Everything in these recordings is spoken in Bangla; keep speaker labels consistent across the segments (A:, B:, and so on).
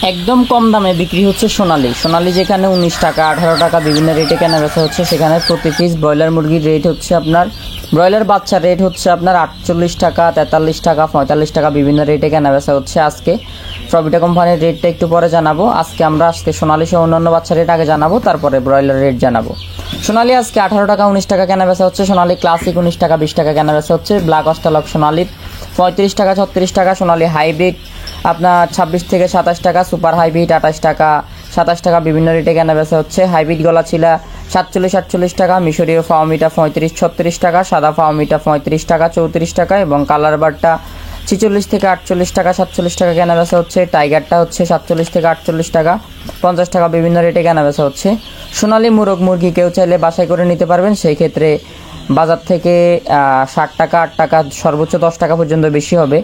A: একদম কম দামে বিক্রি হচ্ছে সোনালী। সোনালী যেখানে 19 টাকা 18 টাকা বিভিন্ন রেটে কেনা বেচা হচ্ছে, সেখানে প্রতি পিস ব্রয়লার মুরগির রেট হচ্ছে আপনার, ব্রয়লার বাচ্চার রেট হচ্ছে আপনার 48 টাকা 43 টাকা 45 টাকা বিভিন্ন রেটে কেনা বেচা হচ্ছে। আজকে প্রভিটা কোম্পানির রেটটা একটু পরে জানাবো। আজকে সোনালী সহ অন্যান্য বাচ্চার রেট আগে জানাবো, তারপরে ব্রয়লার রেট জানাবো। সোনালী আজকে 18 টাকা 19 টাকা কেনা বেচা হচ্ছে। সোনালী ক্লাসিক 19 টাকা 20 টাকা কেনা বেচা হচ্ছে। ব্ল্যাক অস্ট্রালক সোনালী 35 টাকা 36 টাকা। সোনালী হাইব্রিড আপনার 26 থেকে 27 টাকা। সুপার হাইব্রিড 28 টাকা 27 টাকা বিভিন্ন রেটে কেনা বেচা হচ্ছে। হাইব্রিড গলাচিলা 47 48 টাকা। মিশরীয় ফাওমিটা 35 36 টাকা। সাদা ফাওমিটা 35 টাকা 34 টাকা এবং কালার বারটা 46 থেকে 48 টাকা 47 টাকা কেনা বেচা হচ্ছে। টাইগারটা হচ্ছে 47 থেকে 48 টাকা 50 টাকা বিভিন্ন রেটে কেনা বেচা হচ্ছে। সোনালী মোরগ মুরগি কেউ চাইলে বাছাই করে নিতে পারবেন, সেই ক্ষেত্রে বাজার থেকে 60 টাকা 8 টাকা সর্বোচ্চ 10 টাকা পর্যন্ত বেশি হবে।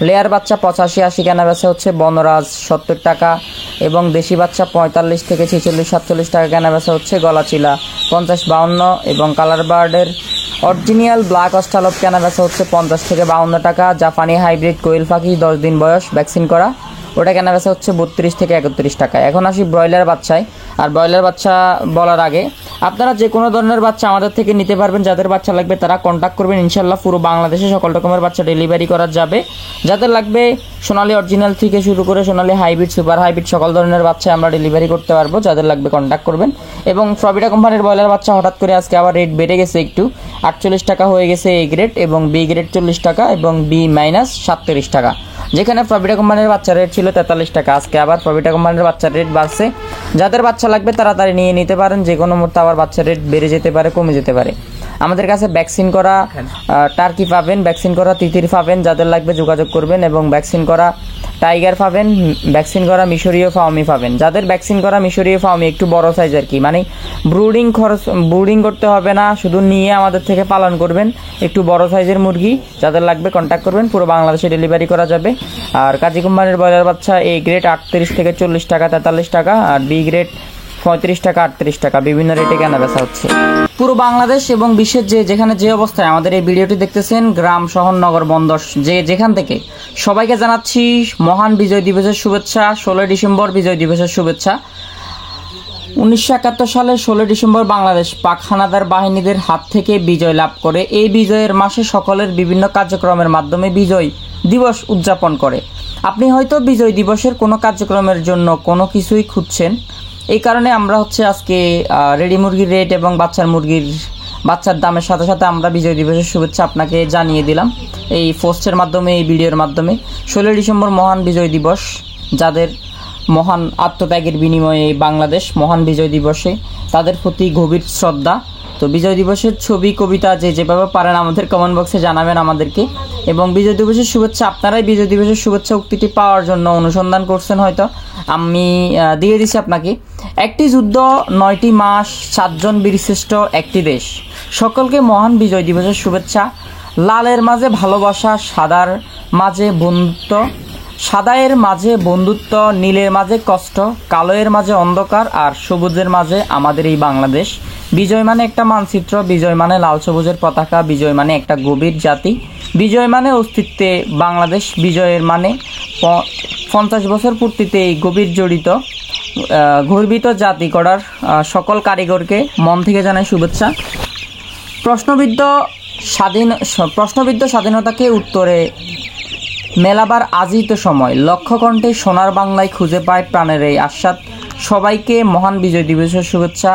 A: লেয়ার বাচ্চা 85 80 কেনা বেচা হচ্ছে। বনরাজ 70 টাকা এবং দেশি বাচ্চা 45 থেকে 46 47 টাকা কেনা বেচা হচ্ছে। গলাচিলা 50 52 এবং কালার বার্ডের অরিজিনাল ব্ল্যাক অস্ট্রালপ কেনা বেচা হচ্ছে 50 থেকে 52 টাকা। জাপানি হাইব্রিড কোয়েল পাখি 10 দিন বয়স ভ্যাকসিন করা, ওটা কেনা বেচা হচ্ছে 32 থেকে 31 টাকা। এখন আসি ব্রয়লার বাচ্চায়। আর ব্রয়লার বাচ্চা বলার আগে আপনারা যে কোনো ধরনের বাচ্চা আমাদের থেকে নিতে পারবেন। যাদের বাচ্চা লাগবে তারা কন্ট্যাক্ট করবেন, ইনশাল্লাহ পুরো বাংলাদেশে সকল রকমের বাচ্চা ডেলিভারি করা যাবে। যাদের লাগবে সোনালী অরিজিনাল থেকে শুরু করে সোনালী হাইব্রিড সুপার হাইব্রিড সকল ধরনের বাচ্চা আমরা ডেলিভারি করতে পারবো। যাদের লাগবে কন্ট্যাক্ট করবেন। এবং প্রভিটা কোম্পানির ব্রয়লার বাচ্চা হঠাৎ করে আজকে আবার রেট বেড়ে গেছে, একটু 48 টাকা হয়ে গেছে এ গ্রেড এবং বি গ্রেড 40 টাকা এবং বি মাইনাস 37 টাকা। যেখানে প্রভিটা কোম্পানির বাচ্চা রেট ছিল 43 টাকা, আজকে আবার প্রভিটা কোম্পানির বাচ্চার রেট বাড়ছে। যাদের বাচ্চা লাগবে তাড়াতাড়ি নিয়ে নিতে পারেন, যে কোনো মুহূর্তে আবার বাচ্চার রেট বেড়ে যেতে পারে, কমে যেতে পারে। আমাদের কাছে ভ্যাকসিন করা টার্কি পাবেন, ভ্যাকসিন করা তিতির পাবেন, যাদের লাগবে যোগাযোগ করবেন। এবং ভ্যাকসিন করা টাইগার পাবেন, ভ্যাকসিন করা মিশরীয় ফাওমি পাবেন। যাদের ভ্যাকসিন করা মিশরীয় ফাওমি একটু বড় সাইজ আর কি, মানে ব্রুডিং করতে হবে না, শুধু নিয়ে আমাদের থেকে পালন করবেন, একটু বড় সাইজের মুরগি। যাদের লাগবে কন্ট্যাক্ট করবেন, পুরো বাংলাদেশে ডেলিভারি করা যাবে। আর কাজী কোম্পানির ব্রয়লার বাচ্চা এ গ্রেড 38 থেকে 40 টাকা 43 টাকা আর বি গ্রেড 35 টাকা 38 টাকা বিভিন্ন রেটে কেনা বেচা হচ্ছে। পুরো বাংলাদেশ এবং বিশ্বের যেখানে যে অবস্থায় আমাদের এই ভিডিওটি দেখতেছেন, গ্রাম শহর নগর বন্দর যেখান থেকে, সবাইকে জানাচ্ছি মহান বিজয় দিবসের শুভেচ্ছা। 16 ডিসেম্বর বিজয় দিবসের শুভেচ্ছা। 1971 সালে 16 ডিসেম্বর বাংলাদেশ পাক হানাদার বাহিনীদের হাত থেকে বিজয় লাভ করে। এই বিজয়ের মাসে সকলের বিভিন্ন কার্যক্রমের মাধ্যমে বিজয় দিবস উদযাপন করে। আপনি হয়তো বিজয় দিবসের কোনো কার্যক্রমের জন্য কোনো কিছুই খুঁজছেন, এই কারণে আমরা আজকে রেডি মুরগির রেট এবং বাচ্চার দামের সাথে সাথে আমরা বিজয় দিবসের শুভেচ্ছা আপনাকে জানিয়ে দিলাম এই পোস্টের মাধ্যমে, এই ভিডিওর মাধ্যমে। 16 ডিসেম্বর মহান বিজয় দিবস, যাদের মহান আত্মত্যাগের বিনিময়ে বাংলাদেশ মহান বিজয় দিবসে তাদের প্রতি গভীর শ্রদ্ধা। তো বিজয় দিবসের ছবি কবিতা যেভাবে পারেন আমাদের কমেন্ট বক্সে জানাবেন আমাদেরকে। এবং বিজয় দিবসের শুভেচ্ছা, আপনারাই বিজয় দিবসের শুভেচ্ছা উক্তিটি পাওয়ার জন্য অনুসন্ধান করছেন হয়তো, আমি দিয়ে দিচ্ছি আপনাকে। একটি যুদ্ধ 9টি মাস 7 জন বীরশ্রেষ্ঠ একটি দেশ, সকলকে মহান বিজয় দিবসের শুভেচ্ছা। লালের মাঝে ভালোবাসা, সাদার মাঝে বন্ধুত্ব, সাদায়ের মাঝে বন্ধুত্ব, নীলের মাঝে কষ্ট, কালোয়ের মাঝে অন্ধকার আর সবুজের মাঝে আমাদের এই বাংলাদেশ। বিজয় মানে একটা মানচিত্র, বিজয় মানে লাল সবুজের পতাকা, বিজয় মানে একটা গভীর জাতি, বিজয় মানে অস্তিত্বে বাংলাদেশ, বিজয়ের মানে 50 বছর পূর্তিতে এই গভীর জড়িত গর্বিত জাতি করার সকল কারিগরকে মন থেকে জানাই শুভেচ্ছা। প্রশ্নবিদ্ধ স্বাধীনতাকে উত্তরে মেলাবার আজই তো সময়, লক্ষ্যকণ্ঠে সোনার বাংলায় খুঁজে পায় প্রাণের এই আস্বাদ। সবাইকে মহান বিজয় দিবসের শুভেচ্ছা।